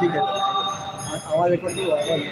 ठीक है आवाज रिकॉर्ड की आवाज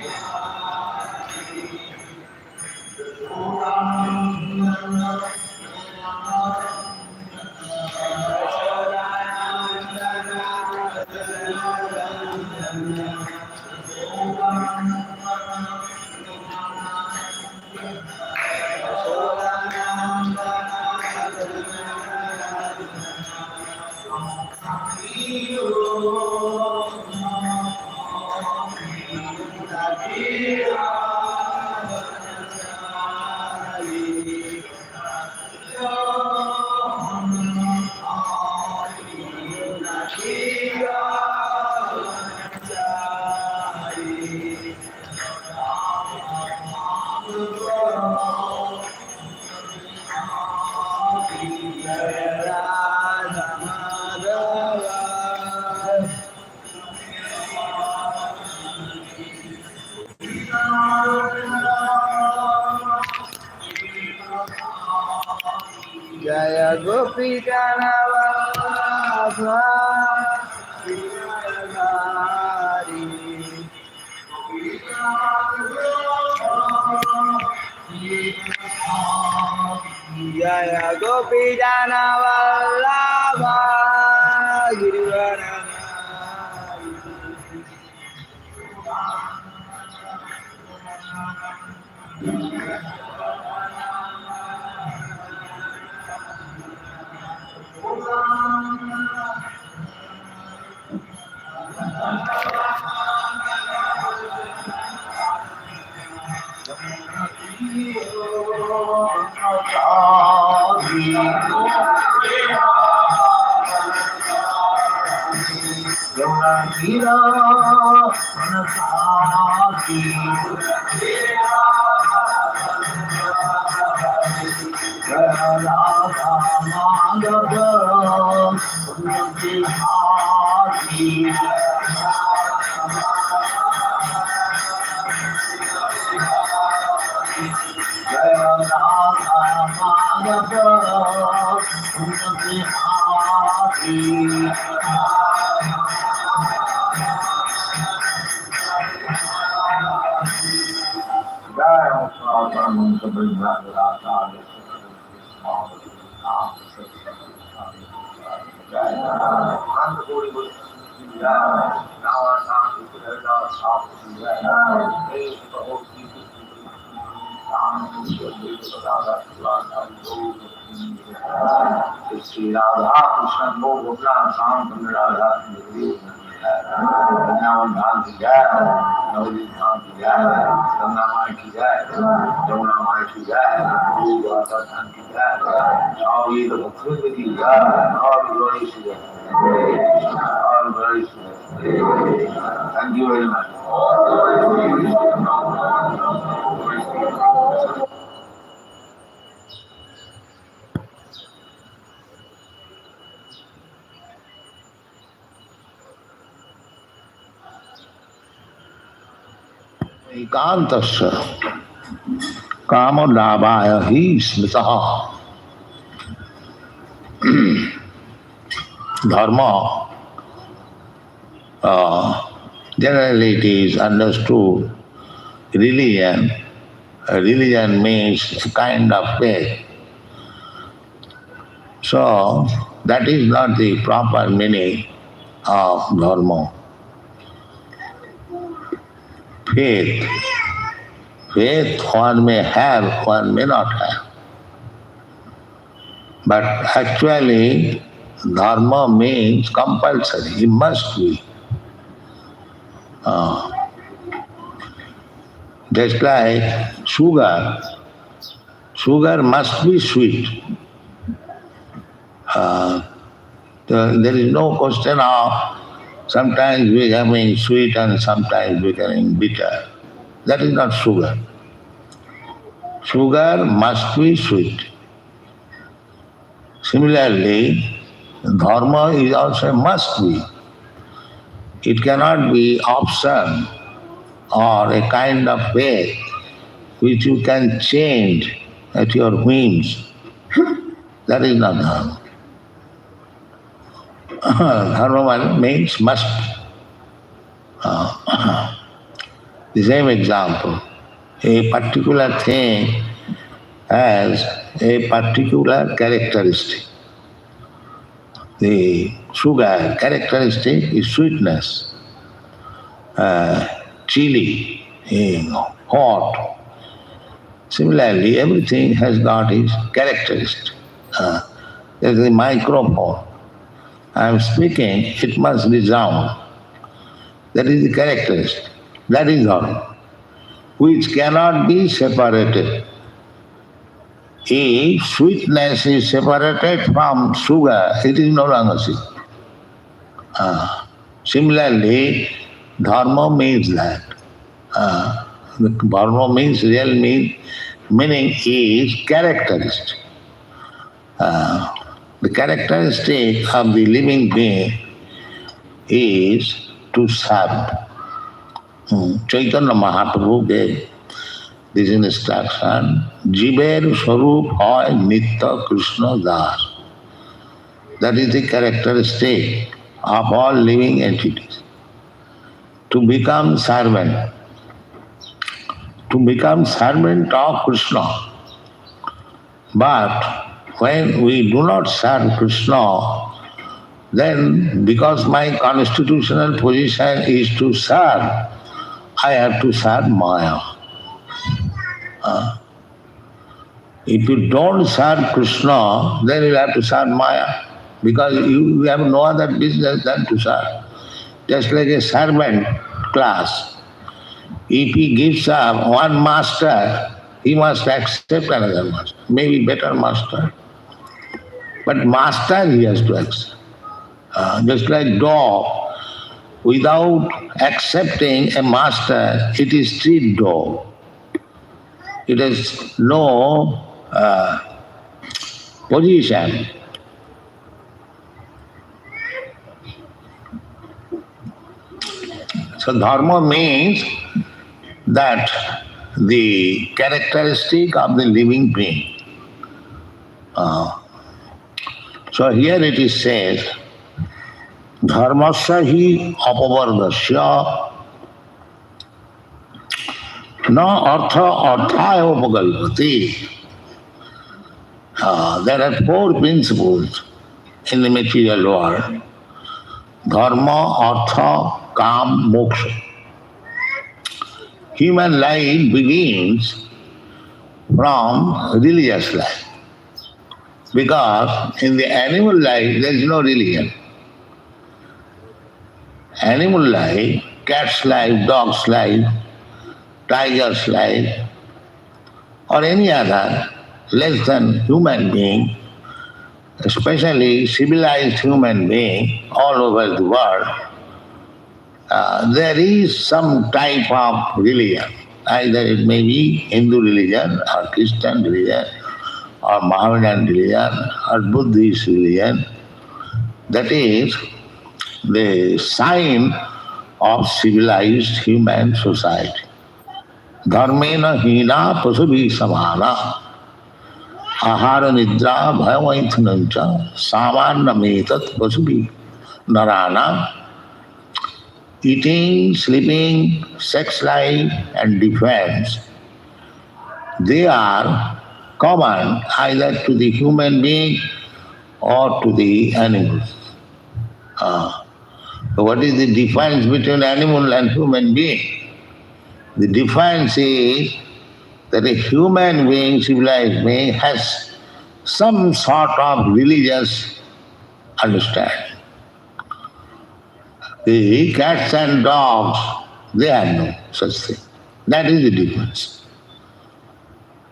जय गोपी जय गोपी वल्लभा गिरिवर श्री राधा कृष्ण को गोपला शाम राधा वृंदावन धाम की जय, नवदीप धाम की जय, गंगा माई की जय, जमुना माई की जय, द्वारका धाम की जय, और ये तो भक्ति की जय, और ग्लोरी की जय, और ग्लोरी की जय। Thank you very much. एकांतस्य कामलाभाय हि स्मृतः dharma. Generally it is understood religion. Religion means a kind of faith. So that is not the proper meaning of dharma. Faith. Faith one may have, one may not have. But actually, dharma means compulsory, it must be. Just like sugar. Sugar must be sweet. There is no question of sometimes becoming sweet and sometimes becoming bitter. That is not sugar. Sugar must be sweet. Similarly, dharma is also must be. It cannot be option or a kind of faith which you can change at your whims. That is not dharma. Dharma means must. The same example. A particular thing has a particular characteristic. The sugar characteristic is sweetness, chili, hot. Similarly, everything has got its characteristic. There is a microphone. I am speaking, it must resound. That is the characteristic. That is all, which cannot be separated. If sweetness is separated from sugar, it is no longer sweet. Similarly, dharma means that. The dharma means real meaning is characteristic. The characteristic of the living being is to serve. Chaitanya Mahaprabhu gave this instruction, Jiver Swarup hoy Nitya Krishna Das. That is the characteristic of all living entities. To become servant of Krishna. But when we do not serve Krishna, then because my constitutional position is to serve, I have to serve Maya. If you don't serve Krishna, then you have to serve Maya, because you have no other business than to serve. Just like a servant class. If he gives up one master, he must accept another master, maybe better master. But master he has to accept. Just like dog, without accepting a master, it is street dog. It has no position. So dharma means that the characteristic of the living being. So here it is said, dharmasya hi apavardasya na artha arthaya upagalpati. There are four principles in the material world. Dharma, artha, kam, moksha. Human life begins from religious life. Because in the animal life there is no religion. Animal life, cat's life, dog's life, tiger's life, or any other less than human being, especially civilized human being all over the world, there is some type of religion. Either it may be Hindu religion or Christian religion or Mohammedan religion or Buddhist religion. That is the sign of civilized human society. Dharmena hina pasubhi samana ahara nidra bhayamaithanancha samannametat pasubhi narana. Eating, sleeping, sex life and defense, they are common either to the human being or to the animals. So what is the difference between animal and human being? The difference is that a human being, civilized being, has some sort of religious understanding. The cats and dogs, they have no such thing. That is the difference.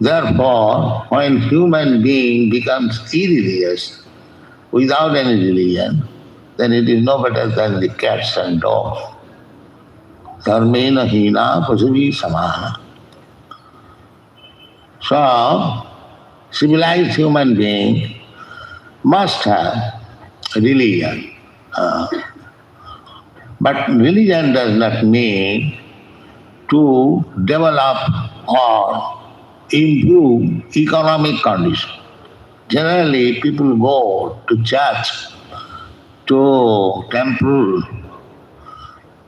Therefore, when human being becomes irreligious, without any religion, then it is no better than the cats and dogs. Dharmena hina pasubhi samana. So, civilized human being must have religion. But religion does not mean to develop or improve economic conditions. Generally, people go to church, to temple,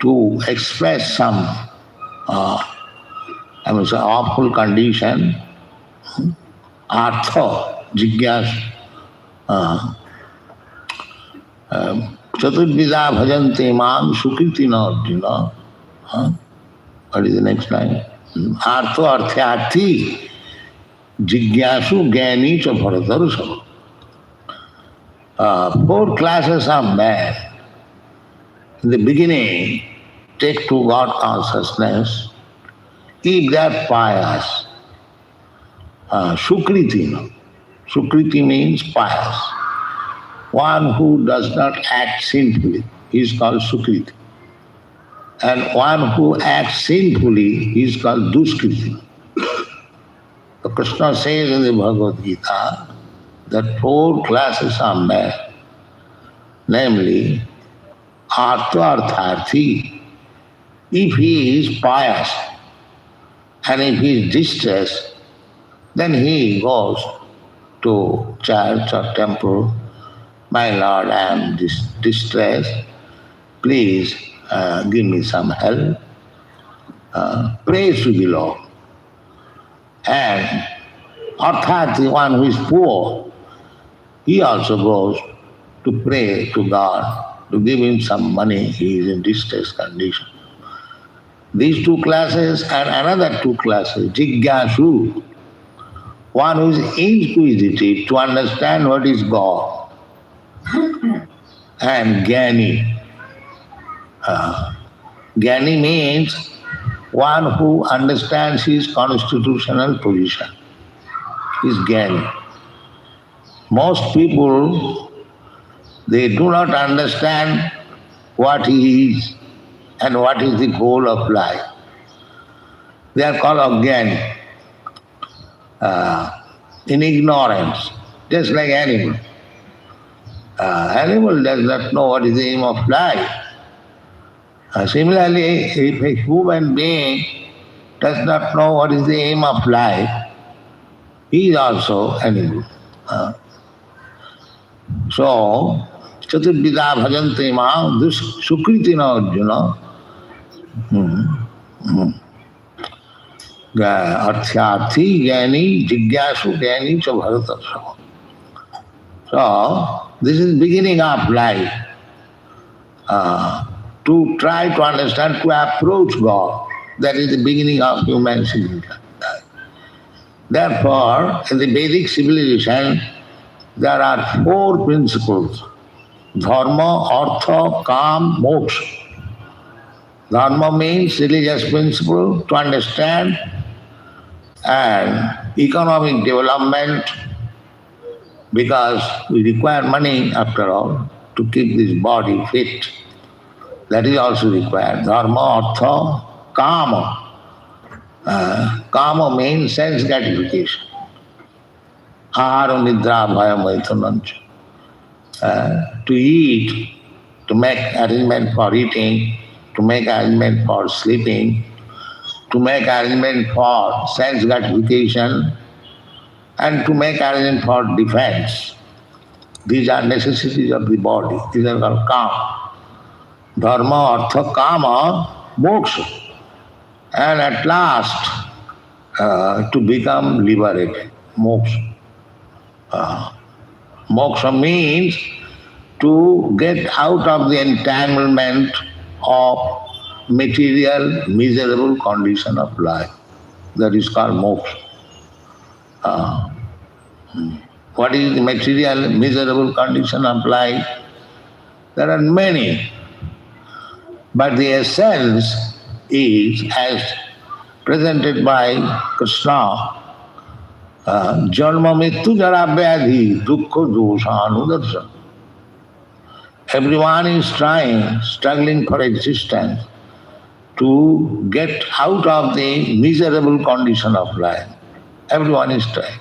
to express some awful condition, artha, jigyasa, chaturvida bhajante mam sukriti na arjuna. What is the next line? Artha arthyarthi jigyasu gyani cha bharatarusa. Four classes of men. In the beginning, take to God consciousness. If they are pious, sukriti. Sukriti means pious. One who does not act sinfully is called sukriti. And one who acts sinfully is called duskriti. So Krishna says in the Bhagavad Gita that four classes of men, namely artha artharthi, if he is pious and if he is distressed, then he goes to church or temple. My Lord, I am distressed. Please give me some help. Praise to the Lord. And arthat, the one who is poor, he also goes to pray to God to give him some money. He is in distress condition. These two classes and another two classes, jigyasu, one who is inquisitive to understand what is God, and Gyani. Gyani means one who understands his constitutional position. Is Gyani. Most people, they do not understand what he is and what is the goal of life. They are called Ajnani, in ignorance, just like animal. Animal does not know what is the aim of life. Similarly, if a human being does not know what is the aim of life, he is also animal. So, chaturvida bhajante mam sukritina arjuna. Arthyarthi gyani jigyasu gyani cha bharata. So, this is beginning of life. To try to understand, to approach God. That is the beginning of human civilization. Therefore, in the Vedic civilization, there are four principles: dharma, artha, kam, moksha. Dharma means religious principle to understand, and economic development, because we require money after all to keep this body fit. That is also required. Dharma, artha, kama. Kama means sense gratification. Ahara, nidra, bhaya, maithunancha. To eat, to make arrangement for eating, to make arrangement for sleeping, to make arrangement for sense gratification, and to make arrangement for defense. These are necessities of the body. These are called kama. Dharma, artha, kama, moksha. And at last, to become liberated. Moksha. Moksha means to get out of the entanglement of material, miserable condition of life. That is called moksha. What is the material, miserable condition of life? There are many. But the essence is, as presented by Krishna, Janma Mrityu Jara Vyadhi Dukkha Dosha Anudarsana. Everyone is struggling for existence to get out of the miserable condition of life. Everyone is trying.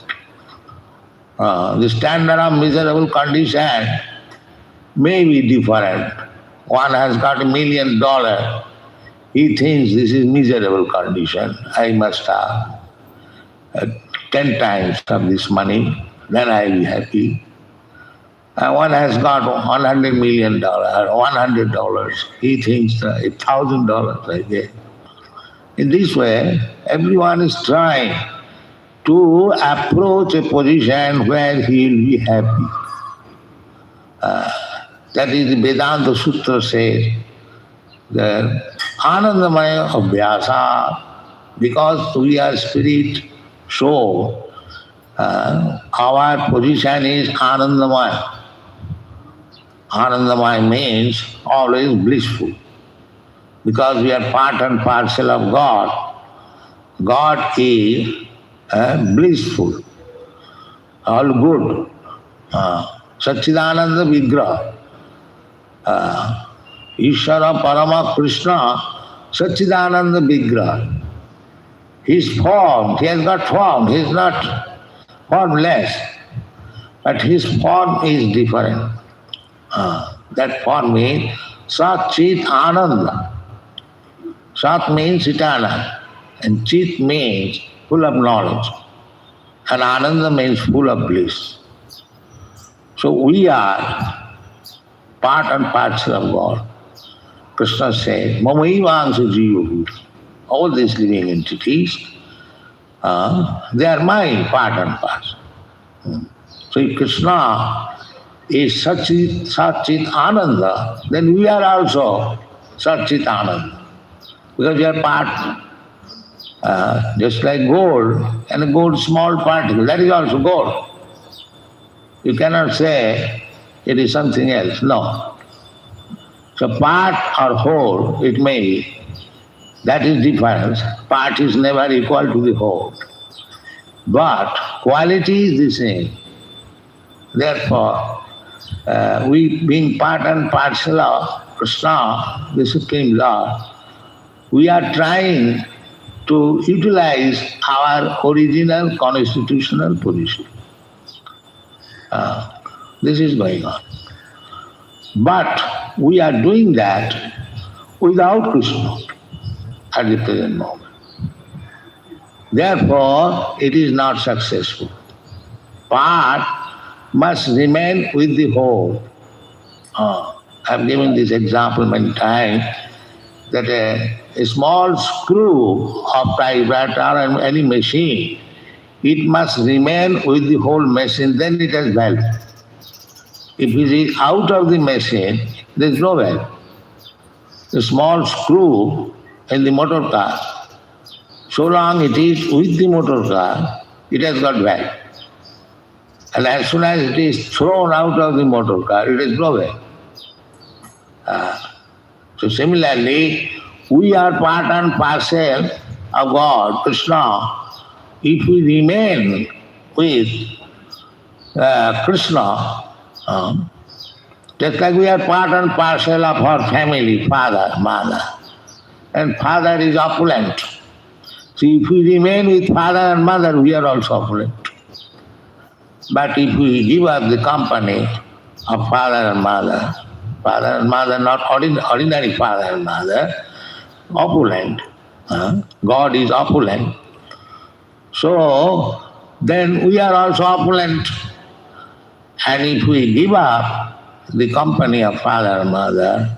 The standard of miserable condition may be different. One has got $1 million. He thinks this is miserable condition. I must have 10 times of this money, then I will be happy. One has got $100 million, $100. He thinks $1,000 like that. In this way, everyone is trying to approach a position where he will be happy. That is the Vedanta Sutra says that Anandamaya Abhyasa, because we are spirit soul, our position is Anandamaya. Anandamaya means always blissful. Because we are part and parcel of God. God is blissful, all good. Satchidananda Vigraha. Ishvara Parama Krishna, Satchidananda Vigraha. His form, he has got form, he is not formless, but his form is different. That form means Sat Chit Ananda. Sat means eternal, and Chit means full of knowledge, and Ananda means full of bliss. So we are part and parcel of God. Krishna says, Mamaivangsha Jiva. All these living entities, they are mine, part and parcel. So if Krishna is Satchit Ananda, then we are also Satchit Ananda. Because we are part, just like gold, and a gold small particle, that is also gold. You cannot say it is something else, no. So part or whole, it may be. That is difference. Part is never equal to the whole. But quality is the same. Therefore, we being part and parcel of Krishna, the Supreme Lord, we are trying to utilize our original constitutional position. This is going on. But we are doing that without Krishna at the present moment. Therefore, it is not successful. Part must remain with the whole. I have given this example many times, that a small screw of typewriter and any machine, it must remain with the whole machine, then it has value. If it is out of the machine, there is no value. The small screw in the motor car, so long it is with the motor car, it has got value. And as soon as it is thrown out of the motor car, it has no value. So similarly, we are part and parcel of God, Krishna. If we remain with Krishna, just like we are part and parcel of our family, father, mother, and father is opulent. So if we remain with father and mother, we are also opulent. But if we give up the company of father and mother, not ordinary father and mother, opulent, God is opulent, so then we are also opulent. And if we give up the company of father and mother,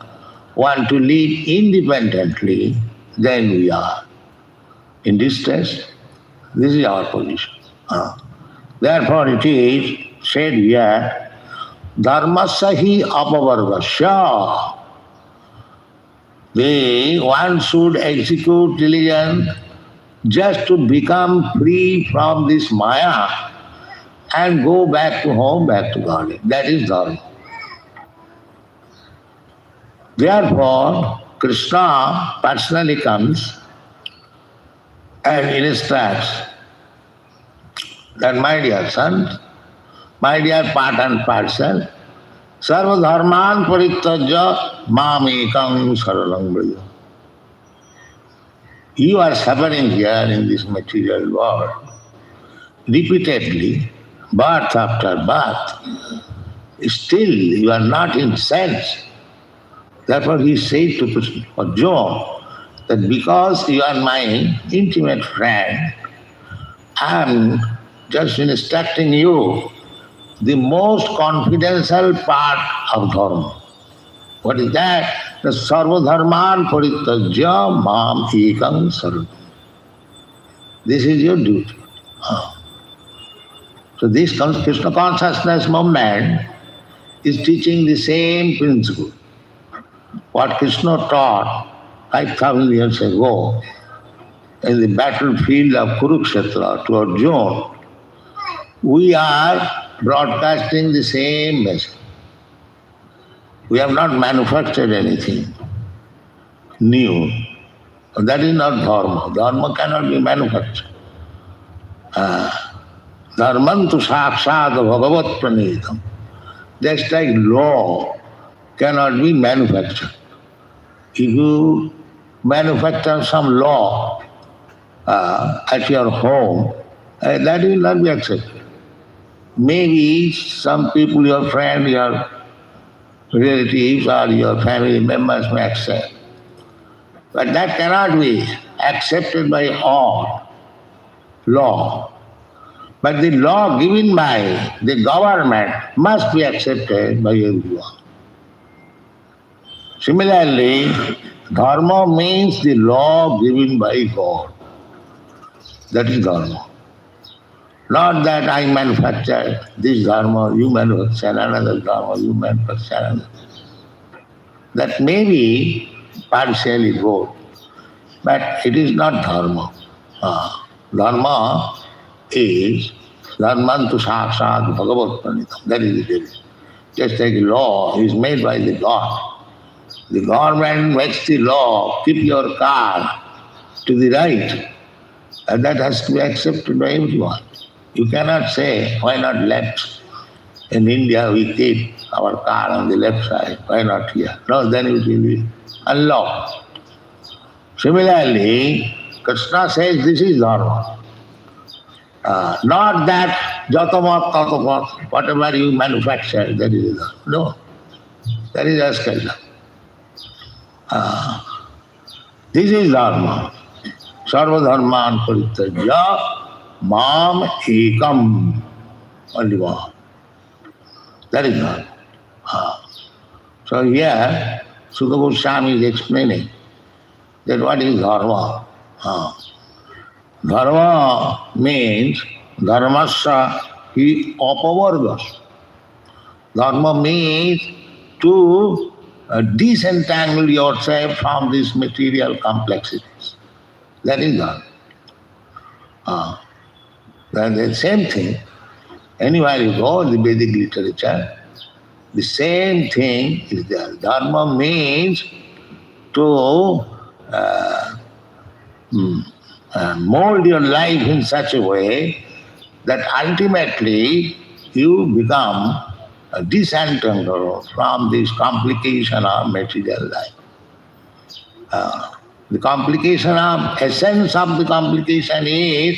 want to live independently, then we are in distress. This is our position. Therefore it is said here, dharmasya hi apavargasya. One should execute religion just to become free from this maya and go back to home, back to God. That is dharma. Therefore, Krishna personally comes and instructs that, my dear son, my dear part and parcel, sarva dharman parityajya mam ekam saralam vraja. You are suffering here in this material world repeatedly, birth after birth. Still you are not in sense. Therefore he said to Arjuna that because you are my intimate friend, I am just instructing you the most confidential part of dharma. What is that? The sarva dharman parityajya mam ekam saranam. This is your duty. So this Krishna consciousness movement is teaching the same principle. What Krishna taught 5,000 years ago in the battlefield of Kurukshetra to Arjuna, we are broadcasting the same message. We have not manufactured anything new. That is not dharma. Dharma cannot be manufactured. Dharmantu sakshat bhagavat pranidam. Just like law cannot be manufactured. If you manufacture some law at your home, that will not be accepted. Maybe some people, your friend, your relatives or your family members may accept. But that cannot be accepted by all law. But the law given by the government must be accepted by everyone. Similarly, dharma means the law given by God. That is dharma. Not that I manufacture this dharma, you manufacture another dharma, you manufacture another. That may be partially good, but it is not dharma. Dharma is dharmantu sakshat bhagavat pranidam. That is it. Just like law is made by the God. The government makes the law, keep your car to the right, and that has to be accepted by everyone. You cannot say, why not left? In India we keep our car on the left side, why not here? No, then it will be unlocked. Similarly, Krishna says this is dharma. Not that jatamat tatamat, whatever you manufacture, that is dharma. No, that is askanda. This is dharma. Sarva dharman parityajya mam ekam. Only one. That is dharma. So here, Sukha Goswami is explaining that what is dharma. Dharma means dharmasya hi apavargas. Dharma means to disentangle yourself from these material complexities. That is dharma. The same thing, anywhere you go in the Vedic literature, the same thing is there. Dharma means to mold your life in such a way that ultimately you become disentangled from this complication of material life. The complication of, essence of the complication is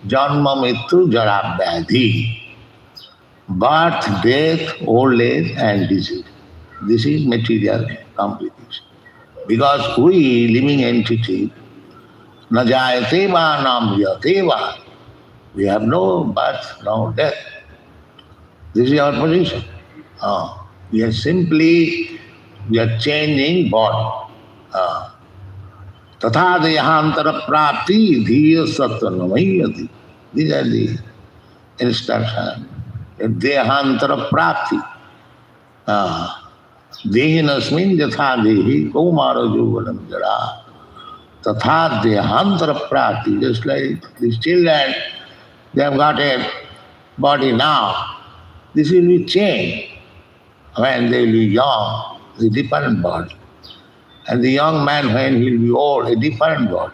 janma mrityu jara vyadhi. Birth, death, old age and disease. This is material complication. Because we, living entity, na jayate va na mriyate va. We have no birth, no death. This is our position. We are changing body. Tatha dehantara prapti dhiya sattva namayati. These are the instructions. Dehantara prapti. Dehinasmin yatha dehi kaumara juvanam jara. Tatha dehantara prapti. Just like these children, they have got a body now. This will be changed when they will be young, a different body. And the young man, when he will be old, a different body.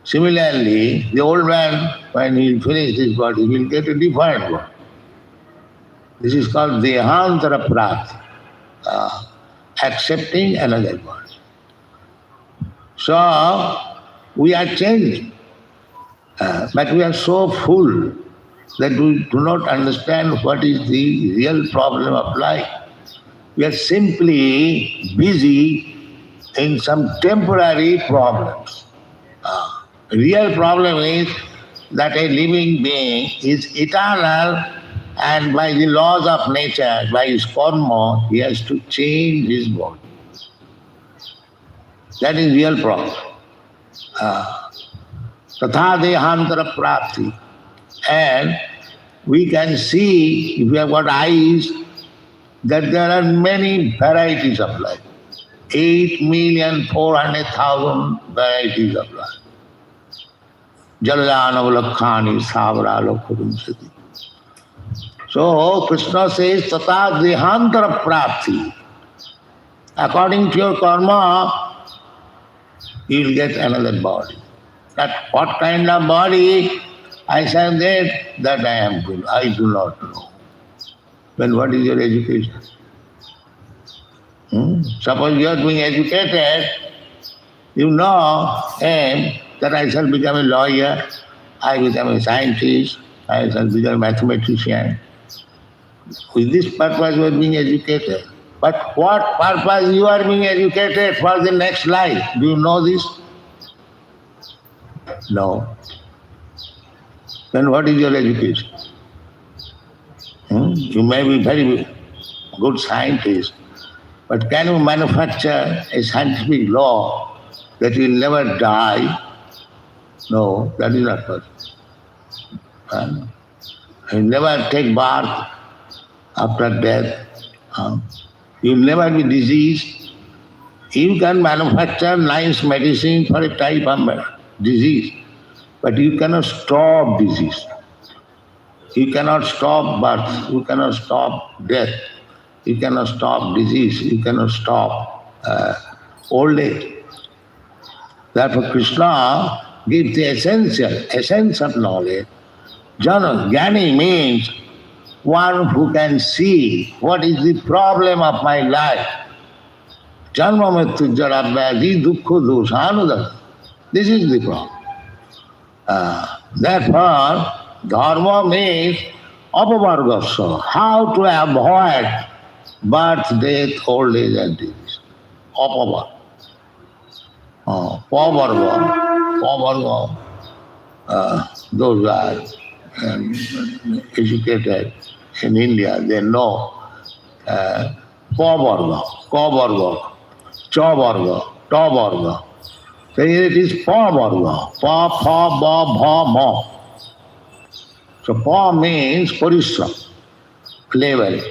Similarly, the old man, when he will finish this body, he will get a different body. This is called dehantara prati, accepting another body. So, we are changing, but we are so full that we do not understand what is the real problem of life. We are simply busy in some temporary problems. Real problem is that a living being is eternal and by the laws of nature, by his karma, he has to change his body. That is real problem. Tatha dehantara prapti. And we can see, if we have got eyes, that there are many varieties of life. 8,400,000 varieties of life. Jalajanavalakhani savara lokhavinsati. So Krishna says, Tata dehantara prapti. According to your karma, you will get another body. That what kind of body I shall get, that I do not know. Then what is your education? Suppose you are being educated, you know that I shall become a lawyer, I become a scientist, I shall become a mathematician. With this purpose you are being educated. But what purpose you are being educated for the next life? Do you know this? No. Then what is your education? You may be very good scientist, but can you manufacture a scientific law that will never die? No, that is not possible. You never take birth after death. You will never be diseased. You can manufacture nice medicine for a type of disease, but you cannot stop disease. You cannot stop birth. You cannot stop death. You cannot stop disease. You cannot stop old age. Therefore, Krishna gives the essence of knowledge. Jnani means one who can see what is the problem of my life. Janma mrityu jara vyadhi dukkha doshanudana. This is the problem. Therefore, dharma means apavargasya, how to avoid birth, death, old age and disease. Apavar. Pavarga, those are educated in India, they know Pavarga, Kavarga, Chavarga, Tavarga. So here it is Pavarga, Pa, Pha, Ba, Bha, Ma. So Pa means Parishram, laboring.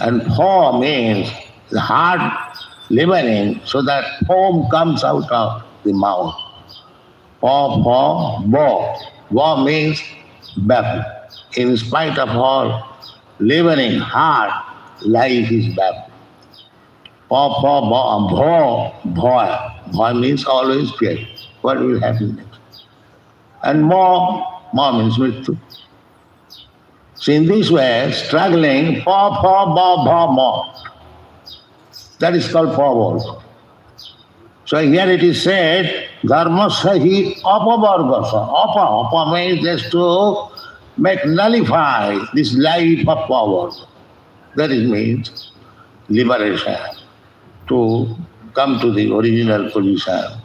And Pha means the hard laboring so that foam comes out of the mouth. Pa, Pha, Ba. Ba means babble. In spite of all laboring hard, life is babble. Pa, Pha, Ba, Bha, Bha. Bha means always fear. What will happen next? And Ma means mrityu. So in this way, struggling, Pa, Pha, Ba, Bha, Ma. That is called Pavarga. So here it is said, Dharmasya hi apavargasa. Apa means just to make nullify this life of power. That it means liberation, to come to the original position,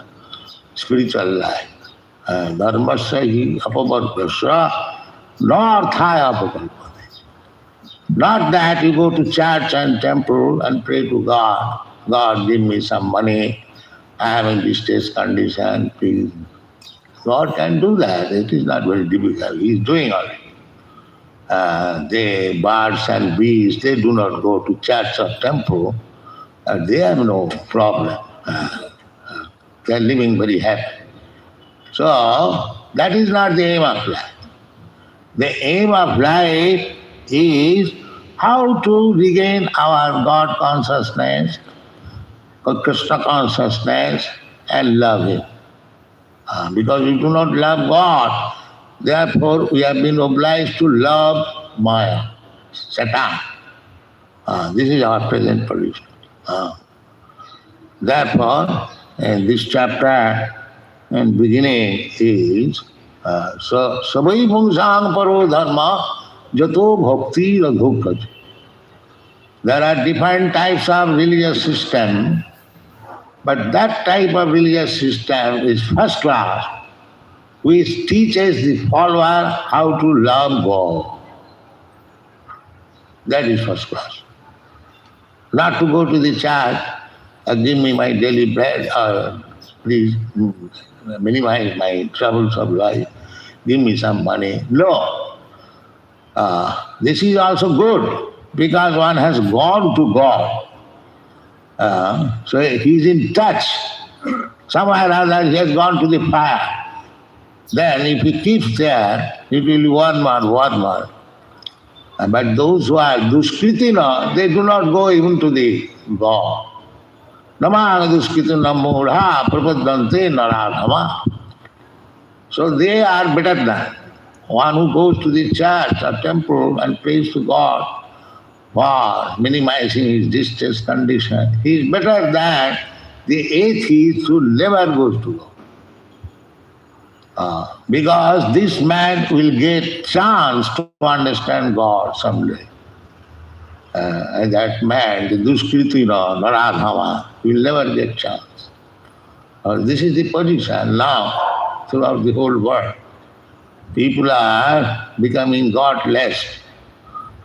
spiritual life. Dharmasya hi apavargasa, narthaya apakalpate. Not that you go to church and temple and pray to God, God give me some money, I am in distress condition, please. God can do that. It is not very difficult. He is doing already. The birds and bees, they do not go to church or temple. They have no problem. They are living very happy. So, that is not the aim of life. The aim of life is how to regain our God consciousness, Krishna consciousness, and love Him. Because we do not love God, therefore we have been obliged to love Maya, Satan. This is our present position. Therefore, in this chapter, in beginning is Savai Pumsang Paro Dharma Jato Bhakti Radhukaji. There are different types of religious system, but that type of religious system is first class, which teaches the follower how to love God. That is first class. Not to go to the church, give me my daily bread, or please minimize my troubles of life, give me some money. No. This is also good because one has gone to God. So he is in touch. Somewhere or other he has gone to the fire. Then if he keeps there, it will be one more. But those who are duskritina, they do not go even to the God. Nama duskritina mudha prapadante naradhama. So they are better than one who goes to the church or temple and prays to God for minimizing his distress condition. He is better than the atheist who never goes to God. Because this man will get chance to understand God someday. And that man, the duskritina, naradhama, will never get chance. This is the position now throughout the whole world. People are becoming godless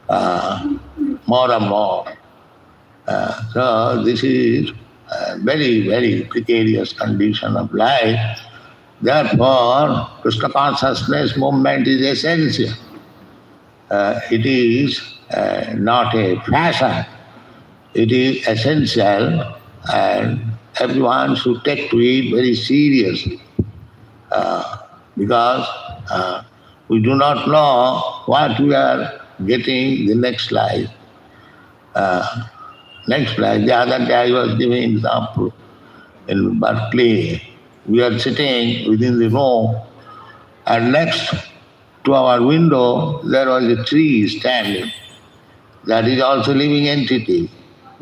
more and more. So this is a very, very precarious condition of life. Therefore, Krishna consciousness movement is essential. It is not a fashion. It is essential, and everyone should take to it very seriously. Because we do not know what we are getting the next life. Next life, the other day I was giving example in Berkeley. We are sitting within the room, and next to our window there was a tree standing. That is also living entity.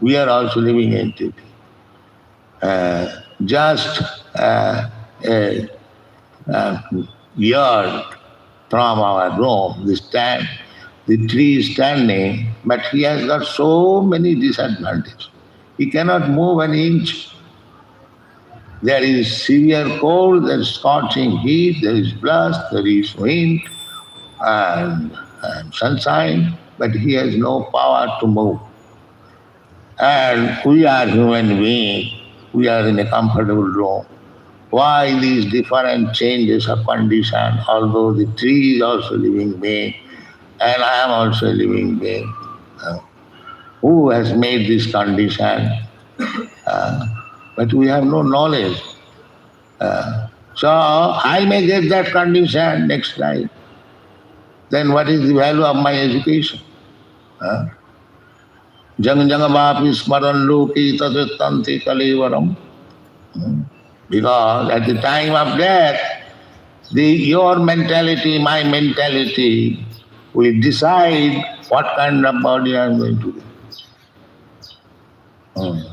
We are also living entity. Just a yard from our room, the tree is standing, but he has got so many disadvantages. He cannot move an inch. There is severe cold, there is scorching heat, there is blast, there is wind and sunshine, but he has no power to move. And we are human beings, we are in a comfortable room. Why these different changes of condition, although the tree is also living being, and I am also a living being. Who has made this condition? But we have no knowledge. So I may get that condition next life. Then what is the value of my education? Jang jangavapi smaran loki tadattanti kalevaram. Because at the time of death, your mentality, my mentality will decide what kind of body I am going to get.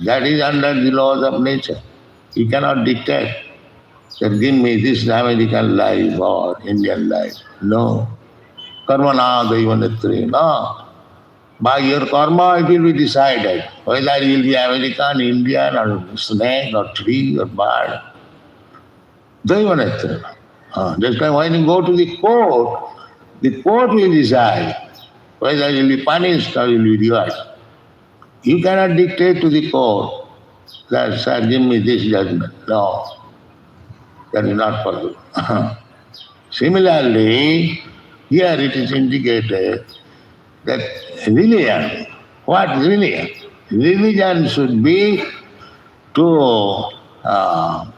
That is under the laws of nature. You cannot dictate that give me this American life or Indian life. No. Karmana daivanatri. No. By your karma it will be decided whether you will be American, Indian, or snake, or tree, or bird. Daivanatri. Just like when you go to the court will decide whether you will be punished or you will be rewarded. You cannot dictate to the court that, sir, give me this judgment. No, that is not possible. Similarly, here it is indicated that religion, what religion? Religion should be to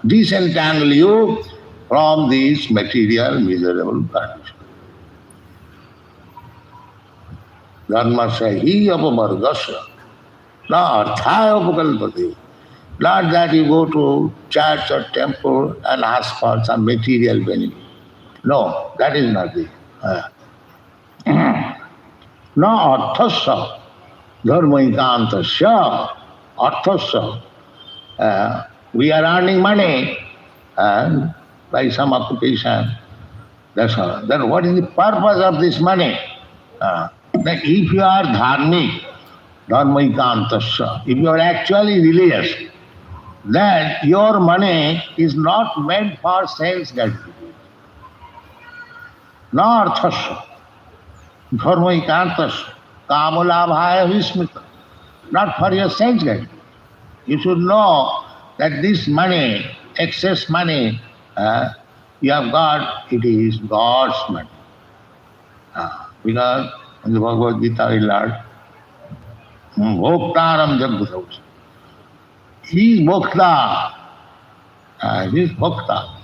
disentangle you from these material miserable conditions. Dharmasya hi apamargasya. Not that you go to church or temple and ask for some material benefit. No, that is not it. No arthasya, dharmaikantasya, arthasya. We are earning money by some occupation. That's all. Then what is the purpose of this money? That if you are dharmic, dharmaikantasya, if you are actually religious, then your money is not meant for sense gratification. No arthasya, dharmaikantasya. Kamulabhaya vismita. Not for your sense gain. You should know that this money, excess money, you have got, it is God's money. Because in the Bhagavad Gita we learn, Bhoktaram Jagdusavus. He is Bhokta. He is Bhokta.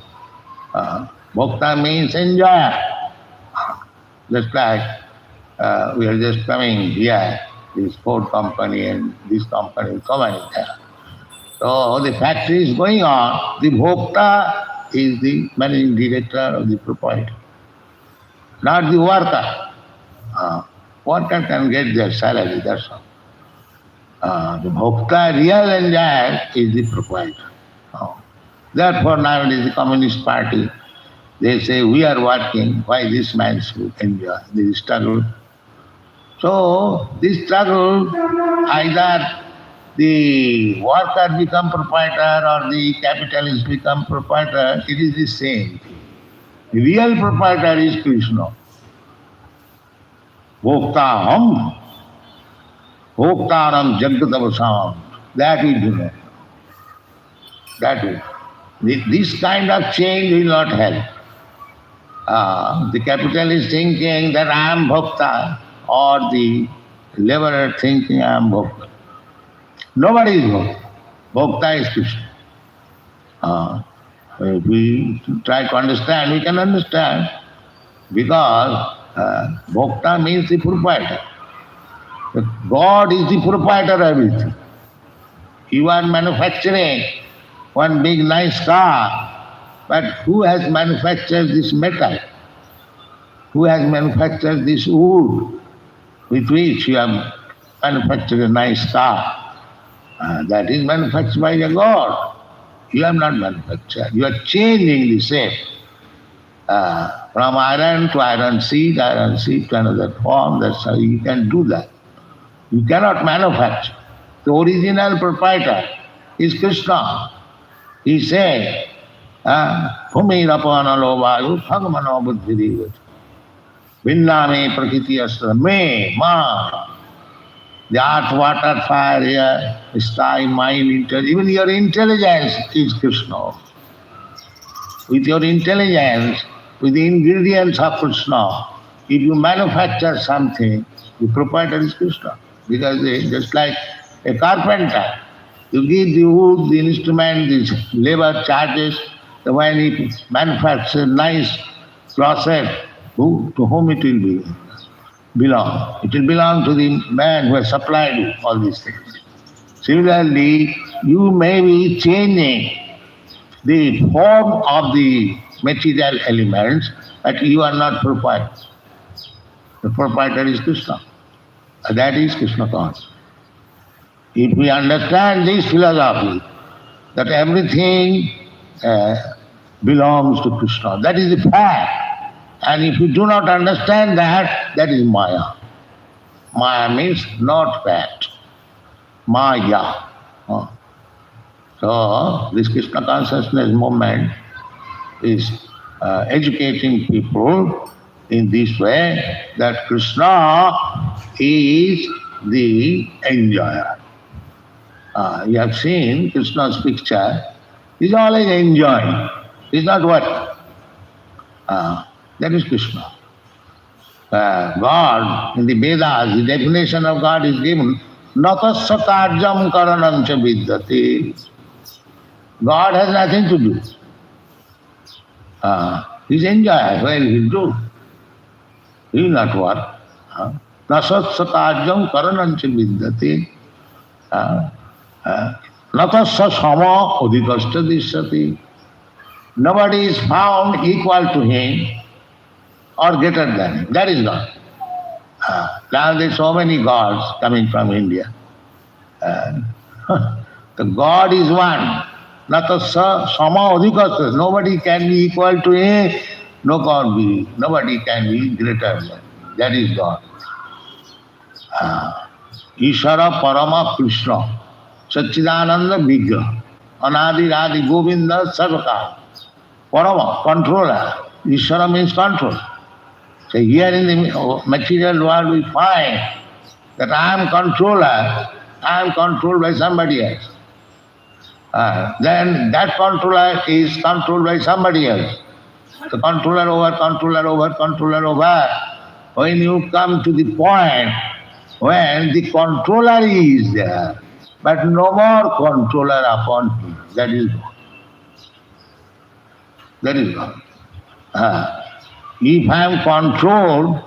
Bhokta means enjoyer. Just like we are just coming here, this Ford company and this company, so many there. So the factory is going on. The Bhokta is the managing director or the proprietor, not the worker. Worker can get their salary, that's all. The Bhokta, real enjoyer, is the proprietor. Therefore, nowadays the Communist Party, they say we are working, why this man should enjoy this struggle? So, this struggle, either the worker become proprietor or the capitalist become proprietor, it is the same thing. The real proprietor is Krishna. Bhoktaham, Bhoktaram Jagatavasam. That we do not know. That is. This kind of change will not help. The capitalist thinking that I am Bhokta, or the laborer thinking I am Bhokta. Nobody is Bhokta. Bhokta is Krishna. If we try to understand, we can understand, because Bhokta means the proprietor. God is the proprietor of everything. You are manufacturing one big nice car, but who has manufactured this metal? Who has manufactured this wood with which you have manufactured a nice car? That is manufactured by the God. You have not manufactured. You are changing the shape. From iron to iron sheet to another form. That's how you can do that. You cannot manufacture. The original proprietor is Krishna. He said, Bhumirapana lovayu bhagmano buddhirivat. Vinname prakriti astra me, ma. The earth, water, fire, air, sky, mind, even your intelligence is Krishna. With your intelligence, with the ingredients of Krishna, if you manufacture something, the proprietor is Krishna. Because just like a carpenter, you give the wood, the instrument, the labor charges, when he manufactures nice closet, to whom it will belong? It will belong to the man who has supplied you all these things. Similarly, you may be changing the form of the material elements, but you are not proprietor. The proprietor is Krishna. That is Krishna consciousness. If we understand this philosophy, that everything belongs to Krishna, that is the fact. And if you do not understand that, that is Maya. Maya means not fact. Maya. So, this Krishna consciousness movement is educating people in this way that Krishna is the enjoyer. You have seen Krishna's picture, he's always enjoying. He's not what? That is Krishna. God, in the Vedas, the definition of God is given, natasya karjam karanam cha vidyate. God has nothing to do. He's enjoyer, well he'll do. He will not work. Natasya karjam karanam cha vidyate. Natasya sama adhikashta dishyati. Nobody is found equal to him or greater than him. That is God. Now there are so many gods coming from India. The God is one. Natasya sama adhikashta. Nobody can be equal to him. No God be. Nobody can be greater than him. That is God. Ishara Parama Krishna. Satchidananda Vigraha. Anadi Radi Govinda Sarvakar. Parama, controller. Ishvara means control. So here in the material world we find that I am controller, I am controlled by somebody else. Then that controller is controlled by somebody else. The controller over, controller over, controller over. When you come to the point when the controller is there, but no more controller upon him, that is God. That is God. If I am controlled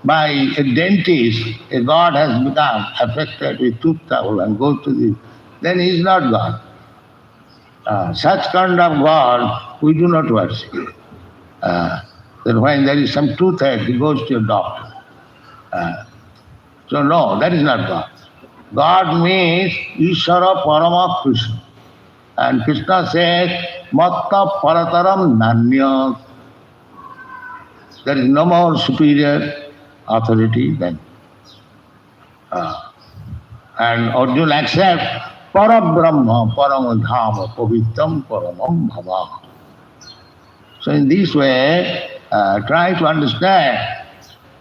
by a dentist, a God has become affected with tooth trouble and goes to the, then he is not God. Such kind of God we do not worship. That when there is some toothache, he goes to a doctor. So no, that is not God. God means Ishvara Parama Krishna. And Krishna says, Matta Parataram Nanya. There is no more superior authority than. And Arjuna accepts Parabrahma, Paramadhama, Pavitram, Paramam Bhava. So in this way, try to understand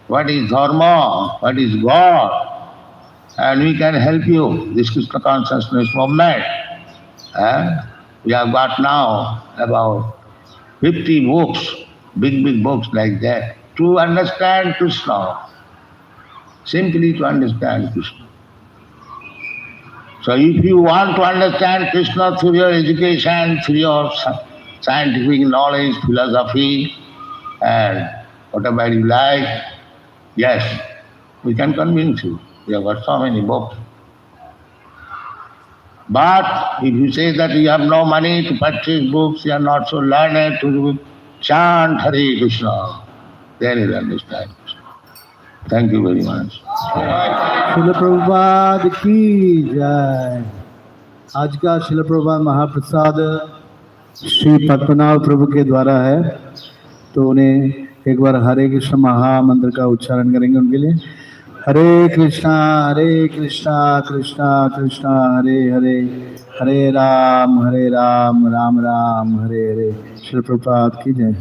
what is Dharma, what is God, and we can help you, this Krishna consciousness movement. We have got now about 50 books, big books like that, to understand Krishna, simply to understand Krishna. So if you want to understand Krishna through your education, through your scientific knowledge, philosophy, and whatever you like, yes, we can convince you. We have got so many books. But if you say that you have no money to purchase books, you are not so learned to chant Hare Krishna, then you will understand Krishna. Thank you very much. Srila Prabhupada की जय। आज का श्रील प्रभुपाद महाप्रसाद श्री पद्मनाभ प्रभु के द्वारा है, तो उन्हें एक बार हरे कृष्ण महामंत्र का उच्चारण करेंगे उनके लिए। हरे कृष्णा कृष्णा कृष्णा हरे हरे, हरे राम राम राम हरे हरे। श्री प्रभुपाद की जय।